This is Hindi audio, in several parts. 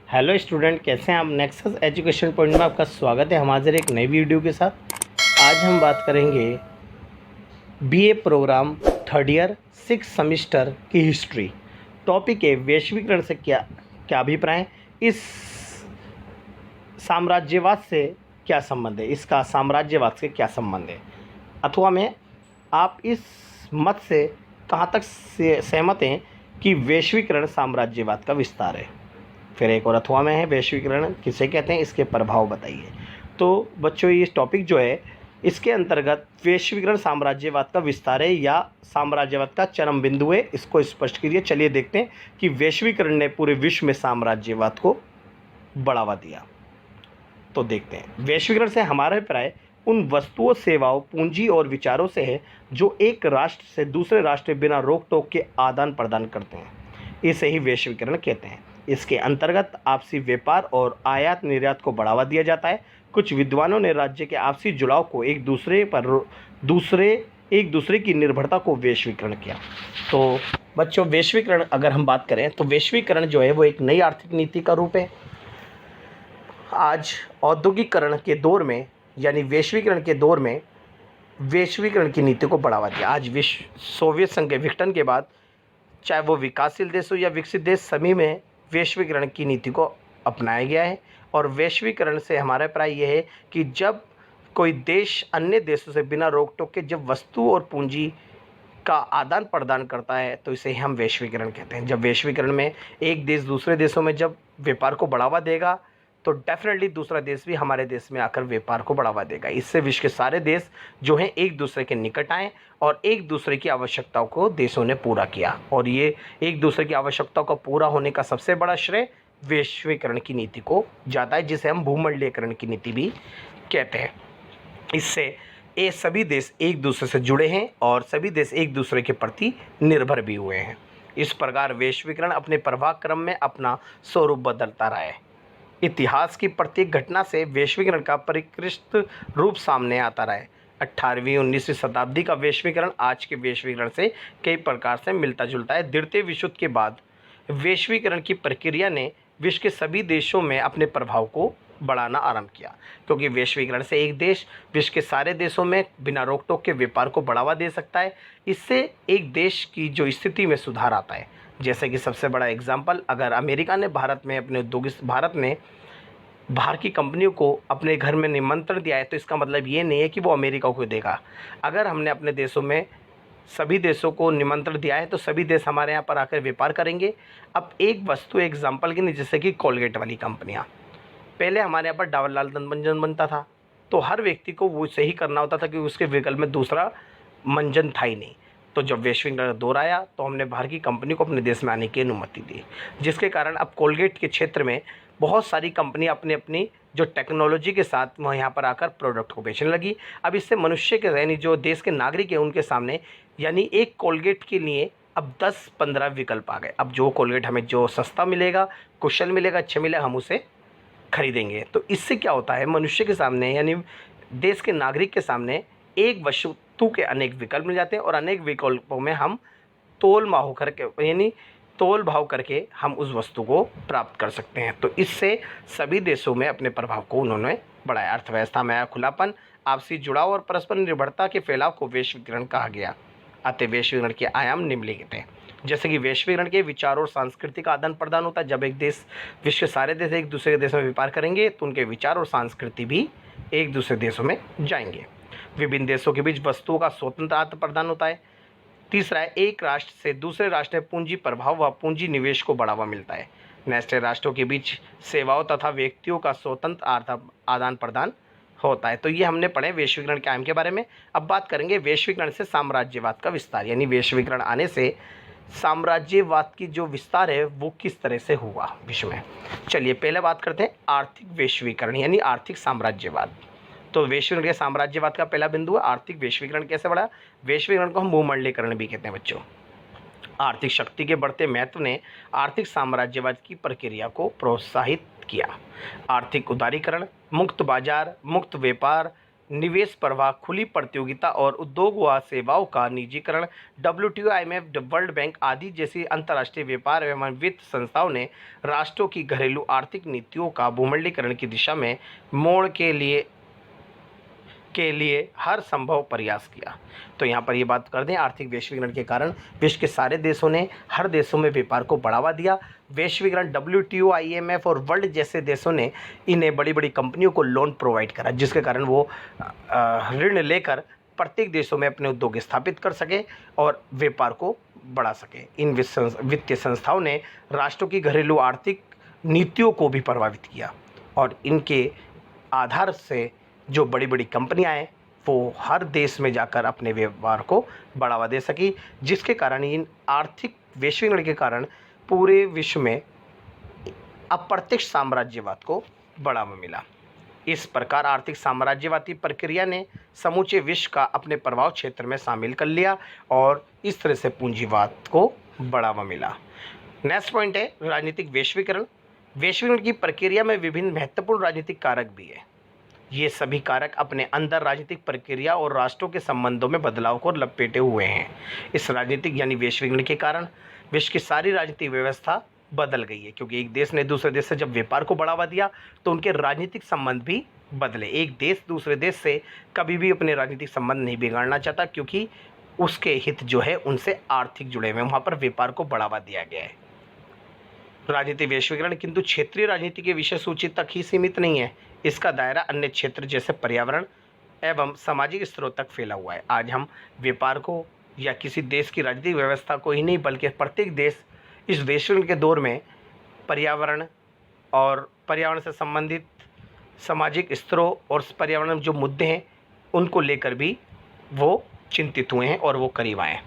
हेलो स्टूडेंट, कैसे हैं आप। नेक्सस एजुकेशन पॉइंट में आपका स्वागत है हमारे एक नई वीडियो के साथ। आज हम बात करेंगे BA programme third year 6 semester की हिस्ट्री। टॉपिक है वैश्वीकरण से क्या क्या अभिप्राय, इस साम्राज्यवाद से क्या संबंध है, इसका साम्राज्यवाद से क्या संबंध है, अथवा में आप इस मत से कहाँ तक सहमत हैं कि वैश्वीकरण साम्राज्यवाद का विस्तार है। फिर एक और अथवा में है वैश्वीकरण किसे कहते हैं, इसके प्रभाव बताइए। तो बच्चों, ये टॉपिक जो है इसके अंतर्गत वैश्वीकरण साम्राज्यवाद का विस्तार है या साम्राज्यवाद का चरम बिंदु है, इसको स्पष्ट कीजिए। चलिए देखते हैं कि वैश्वीकरण ने पूरे विश्व में साम्राज्यवाद को बढ़ावा दिया। तो देखते हैं, वैश्वीकरण से हमारा अभिप्राय उन वस्तुओं, सेवाओं, पूंजी और विचारों से है जो एक राष्ट्र से दूसरे राष्ट्र में बिना रोक टोक के आदान प्रदान करते हैं। इसे ही वैश्वीकरण कहते हैं। इसके अंतर्गत आपसी व्यापार और आयात निर्यात को बढ़ावा दिया जाता है। कुछ विद्वानों ने राज्य के आपसी जुड़ाव को एक दूसरे की निर्भरता को वैश्वीकरण किया। तो बच्चों, वैश्वीकरण अगर हम बात करें तो वैश्वीकरण जो है वो एक नई आर्थिक नीति का रूप है। आज औद्योगिकरण के दौर में यानी वैश्वीकरण के दौर में वैश्वीकरण की नीति को बढ़ावा दिया। आज विश्व सोवियत संघ के विघटन के बाद चाहे वो विकासशील देश हो या विकसित देश, सभी में वैश्वीकरण की नीति को अपनाया गया है। और वैश्वीकरण से हमारा अभिप्राय यह है कि जब कोई देश अन्य देशों से बिना रोक टोक के जब वस्तु और पूंजी का आदान प्रदान करता है तो इसे हम वैश्वीकरण कहते हैं। जब वैश्वीकरण में एक देश दूसरे देशों में जब व्यापार को बढ़ावा देगा तो डेफिनेटली दूसरा देश भी हमारे देश में आकर व्यापार को बढ़ावा देगा। इससे विश्व के सारे देश जो हैं एक दूसरे के निकट आए और एक दूसरे की आवश्यकताओं को देशों ने पूरा किया। और ये एक दूसरे की आवश्यकताओं का पूरा होने का सबसे बड़ा श्रेय वैश्वीकरण की नीति को जाता है, जिसे हम भूमंडलीकरण की नीति भी कहते हैं। इससे ये सभी देश एक दूसरे से जुड़े हैं और सभी देश एक दूसरे के प्रति निर्भर भी हुए हैं। इस प्रकार वैश्वीकरण अपने प्रवाह क्रम में अपना स्वरूप बदलता रहा है। इतिहास की प्रत्येक घटना से वैश्वीकरण का परिष्कृत रूप सामने आता रहा है। 18वीं 19वीं शताब्दी का वैश्वीकरण आज के वैश्वीकरण से कई प्रकार से मिलता जुलता है। द्वितीय विश्व युद्ध के बाद वैश्वीकरण की प्रक्रिया ने विश्व के सभी देशों में अपने प्रभाव को बढ़ाना आरंभ किया, क्योंकि वैश्वीकरण से एक देश विश्व के सारे देशों में बिना रोक टोक के व्यापार को बढ़ावा दे सकता है। इससे एक देश की जो स्थिति में सुधार आता है। जैसे कि सबसे बड़ा एग्जाम्पल, अगर अमेरिका ने भारत ने बाहर की कंपनियों को अपने घर में निमंत्रण दिया है तो इसका मतलब ये नहीं है कि वो अमेरिका को देगा। अगर हमने अपने देशों में सभी देशों को निमंत्रण दिया है तो सभी देश हमारे यहाँ पर आकर व्यापार करेंगे। अब एक वस्तु एग्जाम्पल की नहीं, जैसे कि कोलगेट वाली कंपनियाँ, पहले हमारे यहाँ पर डाबर लाल दंत मंजन बनता था तो हर व्यक्ति को वो सही करना होता था कि उसके विकल्प में दूसरा मंजन था ही नहीं। तो जब वैश्वीकरण दौर आया तो हमने बाहर की कंपनी को अपने देश में आने की अनुमति दी, जिसके कारण अब कोलगेट के क्षेत्र में बहुत सारी कंपनियां अपनी अपनी जो टेक्नोलॉजी के साथ वह यहाँ पर आकर प्रोडक्ट को बेचने लगी। अब इससे मनुष्य के यानी जो देश के नागरिक हैं उनके सामने यानी एक कोलगेट के लिए अब 10-15 विकल्प आ गए। अब जो कोलगेट हमें जो सस्ता मिलेगा, कुशल मिलेगा, अच्छा मिलेगा, हम उसे खरीदेंगे। तो इससे क्या होता है, मनुष्य के सामने यानी देश के नागरिक के सामने एक वस्तु के अनेक विकल्प मिल जाते हैं और अनेक विकल्पों में हम तोल भाव करके हम उस वस्तु को प्राप्त कर सकते हैं। तो इससे सभी देशों में अपने प्रभाव को उन्होंने बढ़ाया। अर्थव्यवस्था में आया खुलापन, आपसी जुड़ाव और परस्पर निर्भरता के फैलाव को वैश्वीकरण कहा गया। अतः वैश्वीकरण के आयाम निम्नलिखित हैं। जैसे कि वैश्वीकरण के विचार और सांस्कृतिक आदान प्रदान होता है। जब एक देश विश्व के सारे देश एक दूसरे के देश में व्यापार करेंगे तो उनके विचार और संस्कृति भी एक दूसरे देशों में जाएंगे। विभिन्न देशों के बीच वस्तुओं का स्वतंत्र आदान प्रदान होता है। तीसरा है, एक राष्ट्र से दूसरे राष्ट्र में पूंजी प्रभाव व पूंजी निवेश को बढ़ावा मिलता है। नेस्टे राष्ट्रों के बीच सेवाओं तथा व्यक्तियों का स्वतंत्र आदान प्रदान होता है। तो ये हमने पढ़े वैश्वीकरण के आयाम के बारे में। अब बात करेंगे वैश्वीकरण से साम्राज्यवाद का विस्तार, यानी वैश्वीकरण आने से साम्राज्यवाद की जो विस्तार है वो किस तरह से हुआ विश्व में। चलिए पहले बात करते हैं आर्थिक वैश्वीकरण यानी आर्थिक साम्राज्यवाद। तो वैश्वीकरण के साम्राज्यवाद का पहला बिंदु है आर्थिक वैश्वीकरण कैसे बढ़ा। वैश्वीकरण को हम भूमंडलीकरण भी कहते हैं बच्चों। आर्थिक शक्ति के बढ़ते महत्व ने आर्थिक साम्राज्यवाद की प्रक्रिया को प्रोत्साहित किया। आर्थिक उदारीकरण, मुक्त बाजार, मुक्त व्यापार निवेश प्रवाह, खुली प्रतियोगिता और उद्योग व सेवाओं का निजीकरण, WTO, IMF, वर्ल्ड बैंक आदि जैसी अंतर्राष्ट्रीय व्यापार एवं वित्त संस्थाओं ने राष्ट्रों की घरेलू आर्थिक नीतियों का भूमंडलीकरण की दिशा में मोड़ के लिए हर संभव प्रयास किया। तो यहाँ पर ये बात कर दें, आर्थिक वैश्वीकरण के कारण विश्व के सारे देशों ने हर देशों में व्यापार को बढ़ावा दिया। वैश्वीकरण, WTO, IMF और वर्ल्ड जैसे देशों ने इन्हें बड़ी बड़ी कंपनियों को लोन प्रोवाइड करा, जिसके कारण वो ऋण लेकर प्रत्येक देशों में अपने उद्योग स्थापित कर सके और व्यापार को बढ़ा सके। इन वित्तीय संस्थाओं ने राष्ट्रों की घरेलू आर्थिक नीतियों को भी प्रभावित किया और इनके आधार से जो बड़ी बड़ी कंपनियां हैं वो हर देश में जाकर अपने व्यापार को बढ़ावा दे सकी, जिसके कारण इन आर्थिक वैश्वीकरण के कारण पूरे विश्व में अप्रत्यक्ष साम्राज्यवाद को बढ़ावा मिला। इस प्रकार आर्थिक साम्राज्यवादी प्रक्रिया ने समूचे विश्व का अपने प्रभाव क्षेत्र में शामिल कर लिया और इस तरह से पूंजीवाद को बढ़ावा मिला। नेक्स्ट पॉइंट है राजनीतिक वैश्वीकरण। वैश्वीकरण की प्रक्रिया में विभिन्न महत्वपूर्ण राजनीतिक कारक भी है। ये सभी कारक अपने अंदर राजनीतिक प्रक्रिया और राष्ट्रों के संबंधों में बदलाव को लपेटे हुए हैं। इस राजनीतिक यानी वैश्वीकरण के कारण विश्व की सारी राजनीतिक व्यवस्था बदल गई है, क्योंकि एक देश ने दूसरे देश से जब व्यापार को बढ़ावा दिया तो उनके राजनीतिक संबंध भी बदले। एक देश दूसरे देश से कभी भी अपने राजनीतिक संबंध नहीं बिगाड़ना चाहता, क्योंकि उसके हित जो है उनसे आर्थिक जुड़े हुए हैं, वहाँ पर व्यापार को बढ़ावा दिया गया है। राजनीतिक वैश्वीकरण किंतु क्षेत्रीय राजनीति के विषय सूची तक ही सीमित नहीं है, इसका दायरा अन्य क्षेत्र जैसे पर्यावरण एवं सामाजिक स्तरों तक फैला हुआ है। आज हम व्यापार को या किसी देश की राजनीतिक व्यवस्था को ही नहीं बल्कि प्रत्येक देश इस वैश्वीकरण के दौर में पर्यावरण और पर्यावरण से संबंधित सामाजिक स्तरों और पर्यावरण जो मुद्दे हैं उनको लेकर भी वो चिंतित हुए हैं और वो करीब आए हैं।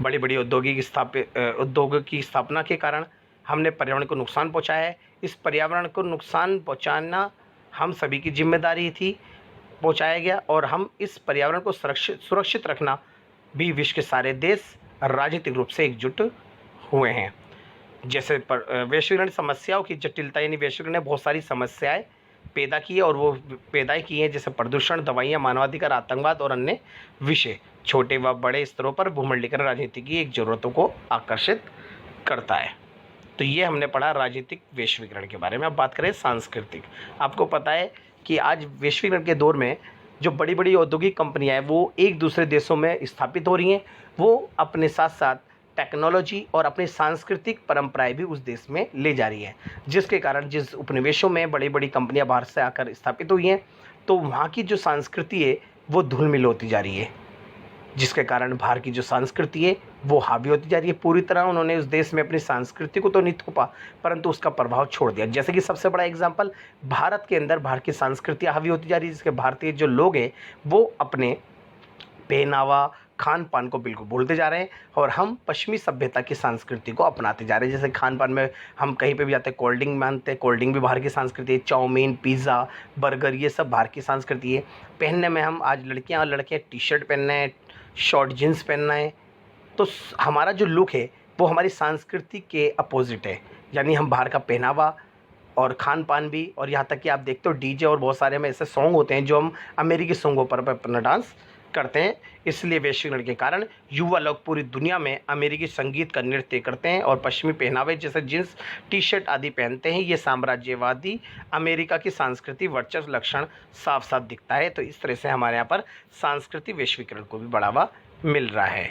बड़ी बड़ी उद्योगों की स्थापना के कारण हमने पर्यावरण को नुकसान पहुंचाया है। इस पर्यावरण को नुकसान पहुंचाना हम सभी की जिम्मेदारी थी, पहुंचाया गया और हम इस पर्यावरण को सुरक्षित रखना भी विश्व के सारे देश राजनीतिक रूप से एकजुट हुए हैं। जैसे वैश्वीकरण समस्याओं की जटिलता यानी वैश्वीकरण ने बहुत सारी समस्याएं पैदा की है और वो पैदा की हैं, जैसे प्रदूषण, दवाइयाँ, मानवाधिकार, आतंकवाद और अन्य विषय। छोटे व बड़े स्तरों पर भूमंडलीकरण राजनीति की एक ज़रूरतों को आकर्षित करता है। तो ये हमने पढ़ा राजनीतिक वैश्वीकरण के बारे में। अब बात करें सांस्कृतिक। आपको पता है कि आज वैश्वीकरण के दौर में जो बड़ी बड़ी औद्योगिक कंपनियां हैं वो एक दूसरे देशों में स्थापित हो रही हैं, वो अपने साथ साथ टेक्नोलॉजी और अपनी सांस्कृतिक परंपराएं भी उस देश में ले जा रही हैं, जिसके कारण जिस उपनिवेशों में बड़ी बड़ी कंपनियां बाहर से आकर स्थापित हुई हैं तो वहाँ की जो संस्कृति है वो धुल मिल होती जा रही है, जिसके कारण बाहर की जो संस्कृति है वो हावी होती जा रही है। पूरी तरह उन्होंने उस देश में अपनी संस्कृति को तो नहीं थोपा परंतु उसका प्रभाव छोड़ दिया। जैसे कि सबसे बड़ा एग्जांपल भारत के अंदर बाहर की संस्कृति हावी होती जा रही है, जिसके भारतीय जो लोग हैं वो अपने पहनावा, खान पान को बिल्कुल भूलते जा रहे हैं और हम पश्चिमी सभ्यता की संस्कृति को अपनाते जा रहे हैं। जैसे खान पान में हम कहीं पे भी जाते हैं कोल्ड ड्रिंक मानते हैं, कोल्ड ड्रिंक भी बाहर की संस्कृति है, चाउमीन, पिज़्ज़ा, बर्गर ये सब बाहर की संस्कृति है। पहनने में हम आज लड़कियां और लड़के टी शर्ट पहनना है, शॉर्ट जीन्स पहनना है, तो हमारा जो लुक है वो हमारी संस्कृति के अपोजिट है। यानी हम बाहर का पहनावा और खान पान भी, और यहाँ तक कि आप देखते हो डीजे और बहुत सारे में ऐसे सॉन्ग होते हैं जो हम अमेरिकी सॉन्गों पर अपना डांस करते हैं। इसलिए वैश्वीकरण के कारण युवा लोग पूरी दुनिया में अमेरिकी संगीत का नृत्य करते हैं और पश्चिमी पहनावे जैसे जींस, टी शर्ट आदि पहनते हैं। ये साम्राज्यवादी अमेरिका की सांस्कृतिक वर्चस्व लक्षण साफ साफ दिखता है। तो इस तरह से हमारे यहाँ पर सांस्कृतिक वैश्वीकरण को भी बढ़ावा मिल रहा है।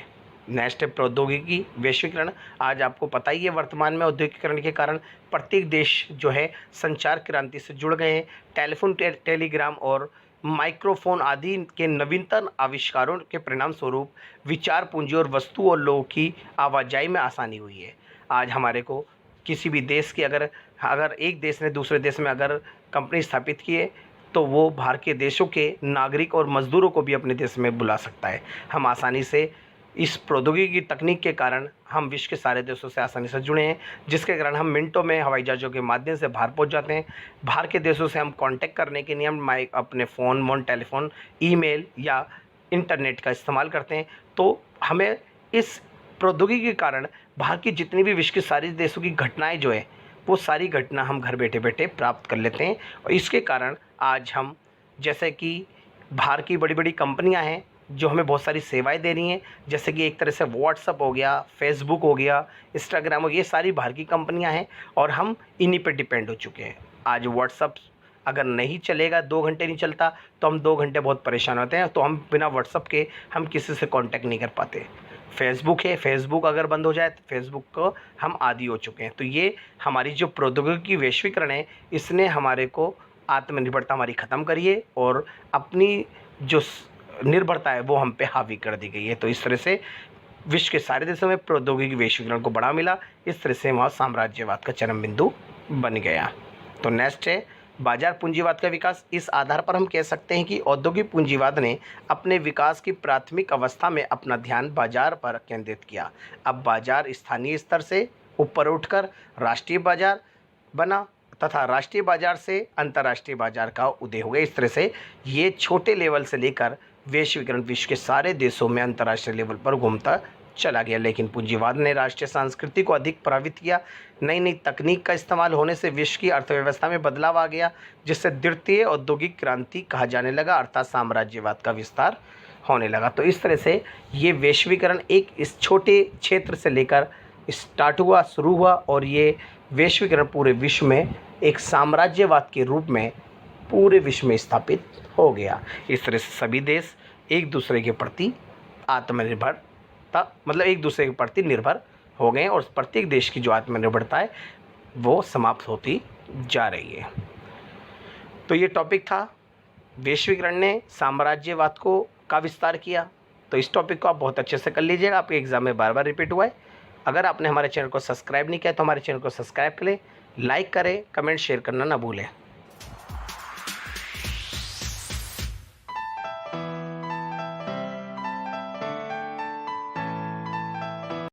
नेक्स्ट है प्रौद्योगिकी वैश्वीकरण। आज आपको पता ही है वर्तमान में औद्योगिकरण के कारण प्रत्येक देश जो है संचार क्रांति से जुड़ गए हैं। टेलीफोन, टेलीग्राम और माइक्रोफोन आदि के नवीनतम आविष्कारों के परिणाम स्वरूप विचार पूंजी और वस्तु और लोगों की आवाजाही में आसानी हुई है। आज हमारे को किसी भी देश की अगर एक देश ने दूसरे देश में अगर कंपनी स्थापित की है तो वो बाहर के देशों के नागरिक और मजदूरों को भी अपने देश में बुला सकता है। हम आसानी से इस प्रौद्योगिकी की तकनीक के कारण हम विश्व के सारे देशों से आसानी से जुड़े हैं, जिसके कारण हम मिनटों में हवाई जहाज़ों के माध्यम से बाहर पहुंच जाते हैं। बाहर के देशों से हम कांटेक्ट करने के लिए हम अपने फ़ोन, टेलीफोन, ईमेल या इंटरनेट का इस्तेमाल करते हैं। तो हमें इस प्रौद्योगिकी के कारण बाहर की जितनी भी विश्व के सारे देशों की घटनाएँ जो है वो सारी घटना हम घर बैठे बैठे प्राप्त कर लेते हैं। और इसके कारण आज हम जैसे कि बाहर की बड़ी बड़ी कंपनियां हैं जो हमें बहुत सारी सेवाएं दे रही हैं, जैसे कि एक तरह से व्हाट्सअप हो गया, फेसबुक हो गया, इंस्टाग्राम हो गया, ये सारी बाहर की कंपनियां हैं और हम इन्हीं पे डिपेंड हो चुके हैं। आज व्हाट्सअप अगर नहीं चलेगा, 2 घंटे नहीं चलता, तो हम 2 घंटे बहुत परेशान होते हैं, तो हम बिना व्हाट्सअप के हम किसी से कांटेक्ट नहीं कर पाते। फेसबुक है, फेसबुक अगर बंद हो जाए तो फेसबुक को हम आदी हो चुके हैं। तो ये हमारी जो प्रौद्योगिकी वैश्वीकरण है, इसने हमारे को आत्मनिर्भरता हमारी ख़त्म करी है और अपनी जो निर्भरता है वो हम पे हावी कर दी गई है। तो इस तरह से विश्व के सारे देशों में प्रौद्योगिकी वैश्वीकरण को बढ़ावा मिला, इस तरह से वहाँ साम्राज्यवाद का चरम बिंदु बन गया। तो नेक्स्ट है बाजार पूंजीवाद का विकास। इस आधार पर हम कह सकते हैं कि औद्योगिक पूंजीवाद ने अपने विकास की प्राथमिक अवस्था में अपना ध्यान बाजार पर केंद्रित किया। अब बाजार स्थानीय स्तर से ऊपर उठकर राष्ट्रीय बाजार बना तथा राष्ट्रीय बाजार से अंतर्राष्ट्रीय बाजार का उदय हो गया। इस तरह से ये छोटे लेवल से लेकर वैश्वीकरण विश्व के सारे देशों में अंतर्राष्ट्रीय लेवल पर घूमता चला गया। लेकिन पूंजीवाद ने राष्ट्रीय संस्कृति को अधिक प्रभावित किया। नई नई तकनीक का इस्तेमाल होने से विश्व की अर्थव्यवस्था में बदलाव आ गया, जिससे द्वितीय औद्योगिक क्रांति कहा जाने लगा, अर्थात साम्राज्यवाद का विस्तार होने लगा। तो इस तरह से ये वैश्वीकरण एक इस छोटे क्षेत्र से लेकर स्टार्ट हुआ, शुरू हुआ और ये वैश्वीकरण पूरे विश्व में एक साम्राज्यवाद के रूप में पूरे विश्व में स्थापित हो गया। इस तरह से सभी देश एक दूसरे के प्रति आत्मनिर्भरता मतलब एक दूसरे के प्रति निर्भर हो गए और प्रत्येक देश की जो आत्मनिर्भरता है वो समाप्त होती जा रही है। तो ये टॉपिक था, वैश्वीकरण ने साम्राज्यवाद को का विस्तार किया। तो इस टॉपिक को आप बहुत अच्छे से कर लीजिएगा, आपके एग्ज़ाम में बार बार रिपीट हुआ है। अगर आपने हमारे चैनल को सब्सक्राइब नहीं किया तो हमारे चैनल को सब्सक्राइब करें, लाइक करें, कमेंट शेयर करना ना भूलें।